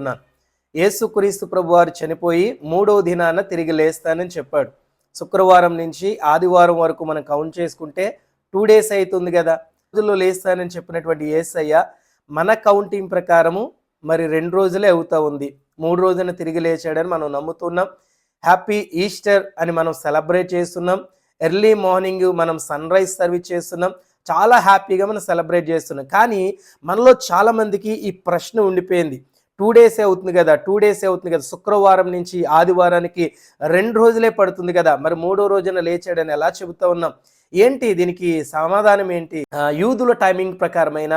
ఉన్నాను. యేసుక్రీస్తు ప్రభువారు చనిపోయి 3వ దినాన తిరిగి లేస్తానని చెప్పాడు. శుక్రవారం నుంచి ఆదివారం వరకు మనం కౌంట్ చేసుకుంటే 2 డేస్ అవుతుంది కదా. రోజుల్లో లేస్తానని చెప్పినటువంటి యేసయ్య మన కౌంటింగ్ ప్రకారము మరి 2 రోజులే అవుతా ఉంది. 3 రోజున తిరిగి లేచాడని మనం నమ్ముతున్నాం. హ్యాపీ ఈస్టర్ అని మనం సెలబ్రేట్ చేస్తున్నాం. ఎర్లీ మార్నింగ్ మనం సన్ రైజ్ సర్వీస్ చేస్తున్నాం. చాలా హ్యాపీగా మనం సెలబ్రేట్ చేస్తున్నాం. కానీ మనలో చాలామందికి ఈ ప్రశ్న ఉండిపోయింది. 2 డేసే అవుతుంది కదా, 2 డేసే అవుతుంది కదా, శుక్రవారం నుంచి ఆదివారానికి 2 రోజులే పడుతుంది కదా, మరి 3వ రోజున లేచాడని ఎలా చెబుతా ఉన్నాం? ఏంటి దీనికి సమాధానం ఏంటి? యూదుల టైమింగ్ ప్రకారమైన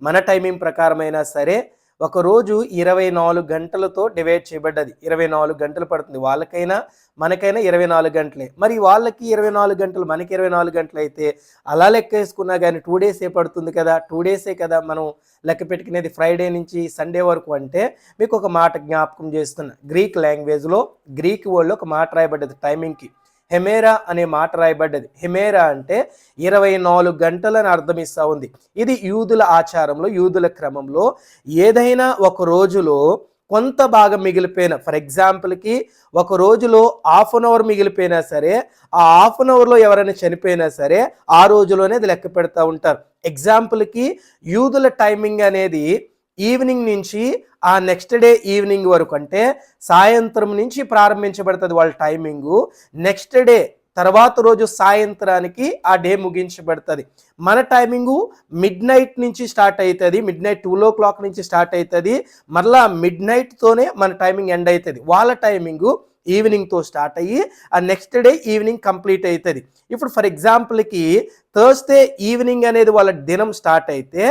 మన టైమింగ్ ప్రకారమైనా సరే ఒక రోజు 24 గంటలతో డివైడ్ చేయబడ్డది. 24 గంటలు పడుతుంది. వాళ్ళకైనా మనకైనా 24 గంటలే. మరి వాళ్ళకి 24 గంటలు, మనకి 24 గంటలు అయితే అలా లెక్క వేసుకున్నా కానీ 2 డేసే పడుతుంది కదా. 2 డేసే కదా మనం లెక్క పెట్టుకునేది, ఫ్రైడే నుంచి సండే వరకు. అంటే మీకు ఒక మాట జ్ఞాపకం చేస్తున్నా. గ్రీక్ లాంగ్వేజ్లో, గ్రీక్ వర్డ్లో ఒక మాట రాయబడ్డది టైమింగ్కి. హెమేరా అనే మాట రాయబడ్డది. హెమేరా అంటే 24 గంటలని అర్థం ఇస్తూ ఉంది. ఇది యూదుల ఆచారంలో, యూదుల క్రమంలో ఏదైనా ఒక రోజులో కొంత భాగం మిగిలిపోయిన, ఫర్ ఎగ్జాంపుల్కి ఒక రోజులో 1/2 అవర్ మిగిలిపోయినా సరే, ఆ 1/2 అవర్లో ఎవరైనా చనిపోయినా సరే ఆ రోజులోనే అది లెక్క పెడతా ఉంటారు. ఎగ్జాంపుల్కి యూదుల టైమింగ్ అనేది ఈవినింగ్ నుంచి ఆ నెక్స్ట్ డే ఈవినింగ్ వరకు, అంటే సాయంత్రం నుంచి ప్రారంభించబడుతుంది వాళ్ళ టైమింగు. నెక్స్ట్ డే తర్వాత రోజు సాయంత్రానికి ఆ డే ముగించబడుతుంది. మన టైమింగు మిడ్-నైట్ నుంచి స్టార్ట్ అవుతుంది. మిడ్-నైట్ 12 o'clock నుంచి స్టార్ట్ అవుతుంది. మరలా మిడ్-నైట్తోనే మన టైమింగ్ ఎండ్ అవుతుంది. వాళ్ళ టైమింగు ఈవినింగ్తో స్టార్ట్ అయ్యి ఆ నెక్స్ట్ డే ఈవినింగ్ కంప్లీట్ అవుతుంది. ఇప్పుడు ఫర్ ఎగ్జాంపుల్కి థర్స్డే ఈవినింగ్ అనేది వాళ్ళ దినం స్టార్ట్ అయితే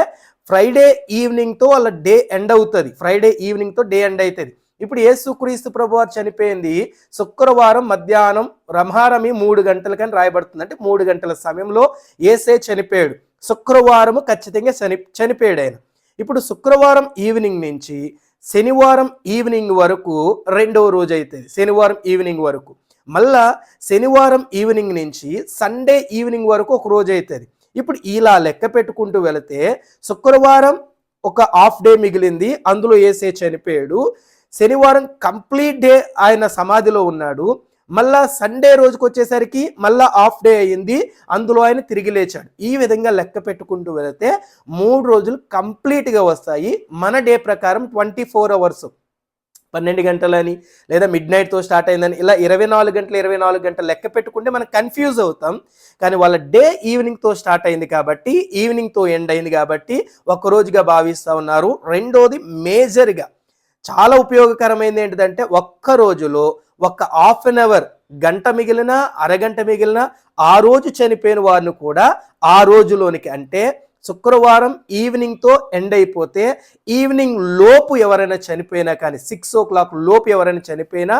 ఫ్రైడే ఈవినింగ్తో వాళ్ళ డే ఎండ్ అవుతుంది. ఫ్రైడే ఈవినింగ్తో డే ఎండ్ అవుతుంది. ఇప్పుడు యేసుక్రీస్తు ప్రభువారు చనిపోయింది శుక్రవారం మధ్యాహ్నం రమహారమి 3 గంటలకని రాయబడుతుంది. అంటే 3 గంటల సమయంలో యేసే చనిపోయాడు. శుక్రవారము ఖచ్చితంగా చనిపోయాడు ఆయన. ఇప్పుడు శుక్రవారం ఈవినింగ్ నుంచి శనివారం ఈవినింగ్ వరకు 2వ రోజు అవుతుంది. శనివారం ఈవినింగ్ వరకు, మళ్ళా శనివారం ఈవినింగ్ నుంచి సండే ఈవినింగ్ వరకు ఒక రోజు అవుతుంది. ఇప్పుడు ఇలా లెక్క పెట్టుకుంటూ వెళితే శుక్రవారం ఒక హాఫ్ డే మిగిలింది, అందులో యేసే చనిపోయాడు. శనివారం కంప్లీట్ డే ఆయన సమాధిలో ఉన్నాడు. మళ్ళా సండే రోజుకి వచ్చేసరికి మళ్ళా హాఫ్ డే అయ్యింది, అందులో ఆయన తిరిగి లేచాడు. ఈ విధంగా లెక్క పెట్టుకుంటూ వెళితే 3 రోజులు కంప్లీట్గా వస్తాయి. మన డే ప్రకారం 24 అవర్స్, 12 గంటలని లేదా మిడ్-నైట్తో స్టార్ట్ అయిందని ఇలా 24 గంటలు లెక్క పెట్టుకుంటే మనం కన్ఫ్యూజ్ అవుతాం. కానీ వాళ్ళ డే ఈవినింగ్తో స్టార్ట్ అయింది కాబట్టి, ఈవినింగ్తో ఎండ్ అయింది కాబట్టి ఒక రోజుగా భావిస్తూ ఉన్నారు. రెండోది మేజర్గా చాలా ఉపయోగకరమైనది ఏంటిదంటే, ఒక్క రోజులో ఒక 1/2 అవర్, గంట మిగిలిన, అరగంట మిగిలిన ఆ రోజు చనిపోయిన వారిని కూడా ఆ రోజులోనికి, అంటే శుక్రవారం ఈవినింగ్తో ఎండ్ అయిపోతే ఈవినింగ్ లోపు ఎవరైనా చనిపోయినా కానీ 6 o'clock లోపు ఎవరైనా చనిపోయినా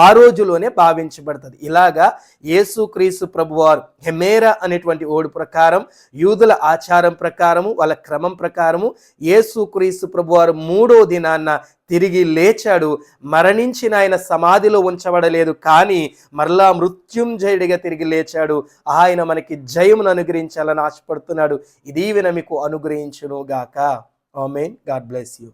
ఆ రోజులోనే భావించబడుతుంది. ఇలాగా యేసుక్రీస్తు ప్రభువారు హెమేరా అనేటువంటి ఓడు ప్రకారం, యూదుల ఆచారం ప్రకారము, వాళ్ళ క్రమం ప్రకారము యేసుక్రీస్తు ప్రభువారు 3వ దినాన్న తిరిగి లేచాడు. మరణించిన ఆయన సమాధిలో ఉంచబడలేదు, కానీ మరలా మృత్యుంజయుడిగా తిరిగి లేచాడు. ఆయన మనకి జయమును అనుగ్రహించాలని ఆశపడుతున్నాడు. ఇది మీకు అనుగ్రహించును గాక. ఆమేన్. God bless you.